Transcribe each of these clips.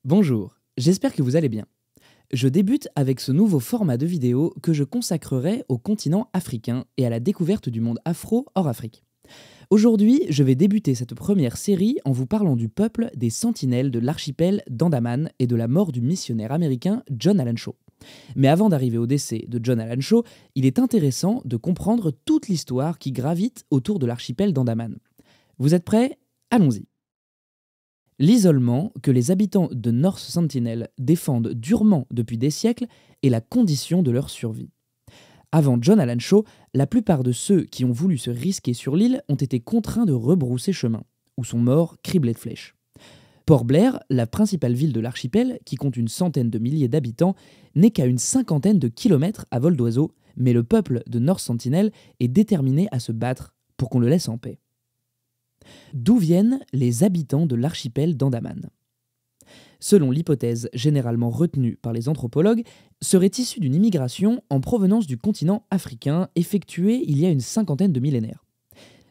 Bonjour, j'espère que vous allez bien. Je débute avec ce nouveau format de vidéo que je consacrerai au continent africain et à la découverte du monde afro hors Afrique. Aujourd'hui, je vais débuter cette première série en vous parlant du peuple des Sentinelles de l'archipel d'Andaman et de la mort du missionnaire américain John Allen Shaw. Mais avant d'arriver au décès de John Allen Shaw, il est intéressant de comprendre toute l'histoire qui gravite autour de l'archipel d'Andaman. Vous êtes prêts? Allons-y. L'isolement que les habitants de North Sentinel défendent durement depuis des siècles est la condition de leur survie. Avant John Allen Shaw, la plupart de ceux qui ont voulu se risquer sur l'île ont été contraints de rebrousser chemin, ou sont morts criblés de flèches. Port Blair, la principale ville de l'archipel, qui compte une centaine de milliers d'habitants, n'est qu'à une cinquantaine de kilomètres à vol d'oiseau, mais le peuple de North Sentinel est déterminé à se battre pour qu'on le laisse en paix. D'où viennent les habitants de l'archipel d'Andaman? Selon l'hypothèse généralement retenue par les anthropologues, serait issue d'une immigration en provenance du continent africain effectuée il y a une cinquantaine de millénaires.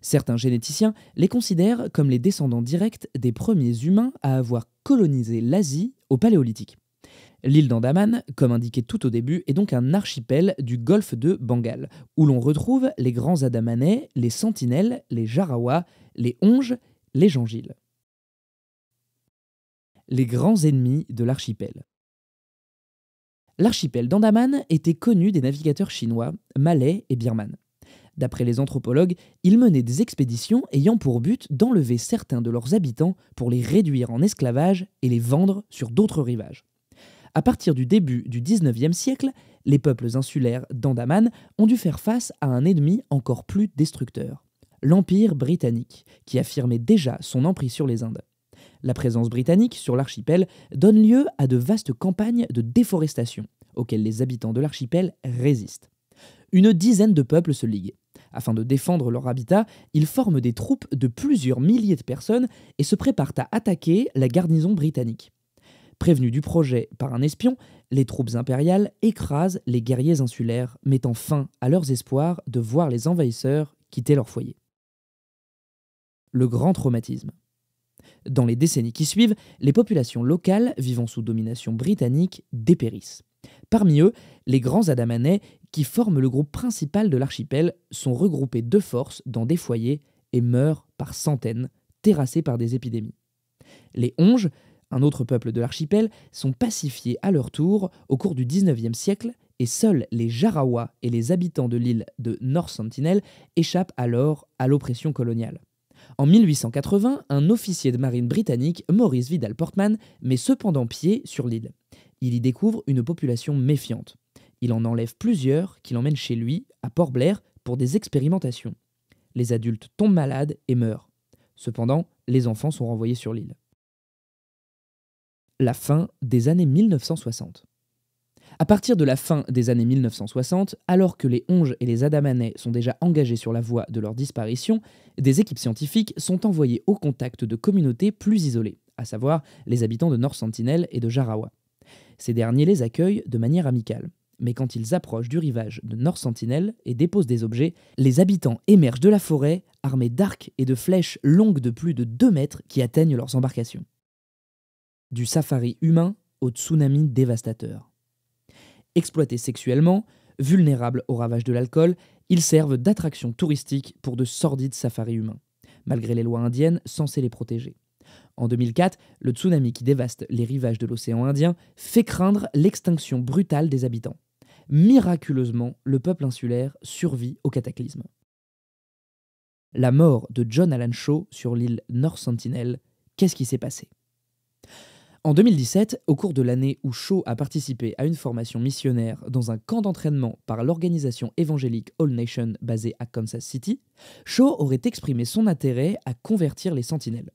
Certains généticiens les considèrent comme les descendants directs des premiers humains à avoir colonisé l'Asie au Paléolithique. L'île d'Andaman, comme indiqué tout au début, est donc un archipel du golfe de Bengale, où l'on retrouve les grands Andamanais, les Sentinelles, les Jarawas, les Onges, les Jangiles. Les grands ennemis de l'archipel. L'archipel d'Andaman était connu des navigateurs chinois, malais et birmanes. D'après les anthropologues, ils menaient des expéditions ayant pour but d'enlever certains de leurs habitants pour les réduire en esclavage et les vendre sur d'autres rivages. À partir du début du XIXe siècle, les peuples insulaires d'Andaman ont dû faire face à un ennemi encore plus destructeur, l'Empire britannique, qui affirmait déjà son emprise sur les Indes. La présence britannique sur l'archipel donne lieu à de vastes campagnes de déforestation, auxquelles les habitants de l'archipel résistent. Une dizaine de peuples se liguent. Afin de défendre leur habitat, ils forment des troupes de plusieurs milliers de personnes et se préparent à attaquer la garnison britannique. Prévenus du projet par un espion, les troupes impériales écrasent les guerriers insulaires, mettant fin à leurs espoirs de voir les envahisseurs quitter leur foyer. Le grand traumatisme. Dans les décennies qui suivent, les populations locales vivant sous domination britannique dépérissent. Parmi eux, les grands Andamanais, qui forment le groupe principal de l'archipel, sont regroupés de force dans des foyers et meurent par centaines, terrassés par des épidémies. Les Onges, un autre peuple de l'archipel, sont pacifiés à leur tour au cours du XIXe siècle et seuls les Jarawas et les habitants de l'île de North Sentinel échappent alors à l'oppression coloniale. En 1880, un officier de marine britannique, Maurice Vidal Portman, met cependant pied sur l'île. Il y découvre une population méfiante. Il en enlève plusieurs qu'il emmène chez lui, à Port Blair, pour des expérimentations. Les adultes tombent malades et meurent. Cependant, les enfants sont renvoyés sur l'île. La fin des années 1960. À partir de la fin des années 1960, alors que les Onges et les Andamanais sont déjà engagés sur la voie de leur disparition, des équipes scientifiques sont envoyées au contact de communautés plus isolées, à savoir les habitants de North Sentinel et de Jarawa. Ces derniers les accueillent de manière amicale. Mais quand ils approchent du rivage de North Sentinel et déposent des objets, les habitants émergent de la forêt, armés d'arcs et de flèches longues de plus de 2 mètres qui atteignent leurs embarcations. Du safari humain au tsunami dévastateur. Exploités sexuellement, vulnérables au ravage de l'alcool, ils servent d'attraction touristique pour de sordides safaris humains, malgré les lois indiennes censées les protéger. En 2004, le tsunami qui dévaste les rivages de l'océan Indien fait craindre l'extinction brutale des habitants. Miraculeusement, le peuple insulaire survit au cataclysme. La mort de John Allen Shaw sur l'île North Sentinel, qu'est-ce qui s'est passé? En 2017, au cours de l'année où Shaw a participé à une formation missionnaire dans un camp d'entraînement par l'organisation évangélique All Nation basée à Kansas City, Shaw aurait exprimé son intérêt à convertir les sentinelles.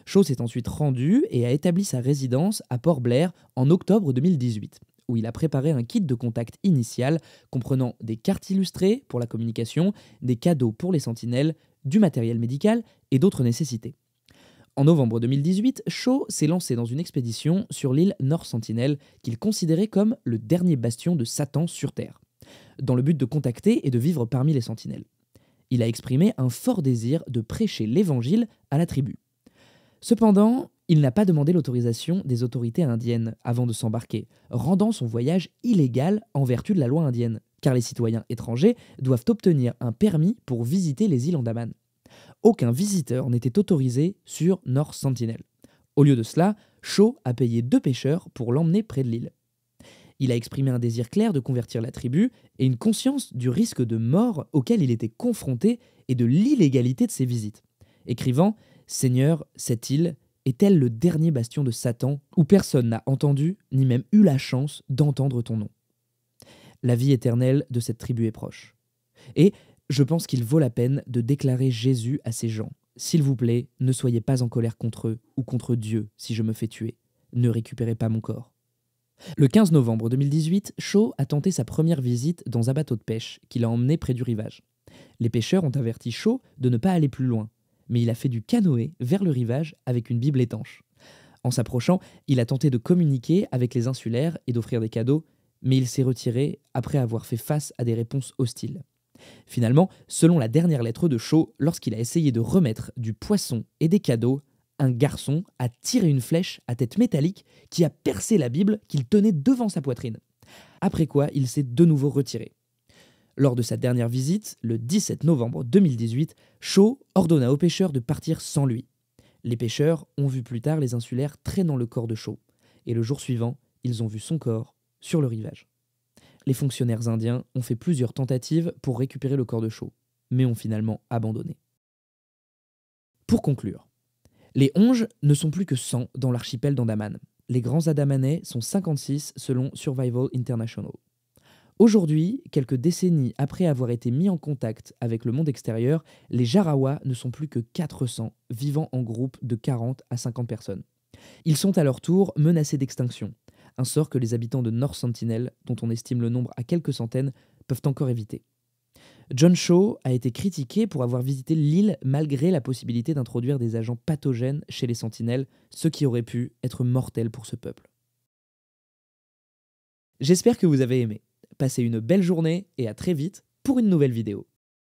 Shaw s'est ensuite rendu et a établi sa résidence à Port Blair en octobre 2018, où il a préparé un kit de contact initial comprenant des cartes illustrées pour la communication, des cadeaux pour les sentinelles, du matériel médical et d'autres nécessités. En novembre 2018, Shaw s'est lancé dans une expédition sur l'île North Sentinel qu'il considérait comme le dernier bastion de Satan sur Terre, dans le but de contacter et de vivre parmi les sentinelles. Il a exprimé un fort désir de prêcher l'évangile à la tribu. Cependant, Il n'a pas demandé l'autorisation des autorités indiennes avant de s'embarquer, rendant son voyage illégal en vertu de la loi indienne, car les citoyens étrangers doivent obtenir un permis pour visiter les îles Andaman. Aucun visiteur n'était autorisé sur North Sentinel. Au lieu de cela, Shaw a payé 2 pêcheurs pour l'emmener près de l'île. Il a exprimé un désir clair de convertir la tribu et une conscience du risque de mort auquel il était confronté et de l'illégalité de ses visites. Écrivant « Seigneur, cette île est-elle le dernier bastion de Satan où personne n'a entendu ni même eu la chance d'entendre ton nom ?» La vie éternelle de cette tribu est proche. Et je pense qu'il vaut la peine de déclarer Jésus à ces gens. S'il vous plaît, ne soyez pas en colère contre eux ou contre Dieu si je me fais tuer. Ne récupérez pas mon corps. Le 15 novembre 2018, Shaw a tenté sa première visite dans un bateau de pêche qu'il a emmené près du rivage. Les pêcheurs ont averti Shaw de ne pas aller plus loin, mais il a fait du canoë vers le rivage avec une Bible étanche. En s'approchant, il a tenté de communiquer avec les insulaires et d'offrir des cadeaux, mais il s'est retiré après avoir fait face à des réponses hostiles. Finalement, selon la dernière lettre de Shaw, lorsqu'il a essayé de remettre du poisson et des cadeaux, un garçon a tiré une flèche à tête métallique qui a percé la Bible qu'il tenait devant sa poitrine. Après quoi, il s'est de nouveau retiré. Lors de sa dernière visite, le 17 novembre 2018, Shaw ordonna aux pêcheurs de partir sans lui. Les pêcheurs ont vu plus tard les insulaires traînant le corps de Shaw. Et le jour suivant, ils ont vu son corps sur le rivage. Les fonctionnaires indiens ont fait plusieurs tentatives pour récupérer le corps de Shaw, mais ont finalement abandonné. Pour conclure, les Onges ne sont plus que 100 dans l'archipel d'Andaman. Les grands Andamanais sont 56 selon Survival International. Aujourd'hui, quelques décennies après avoir été mis en contact avec le monde extérieur, les Jarawas ne sont plus que 400, vivant en groupe de 40 à 50 personnes. Ils sont à leur tour menacés d'extinction, un sort que les habitants de North Sentinel, dont on estime le nombre à quelques centaines, peuvent encore éviter. John Shaw a été critiqué pour avoir visité l'île malgré la possibilité d'introduire des agents pathogènes chez les sentinelles, ce qui aurait pu être mortel pour ce peuple. J'espère que vous avez aimé. Passez une belle journée et à très vite pour une nouvelle vidéo.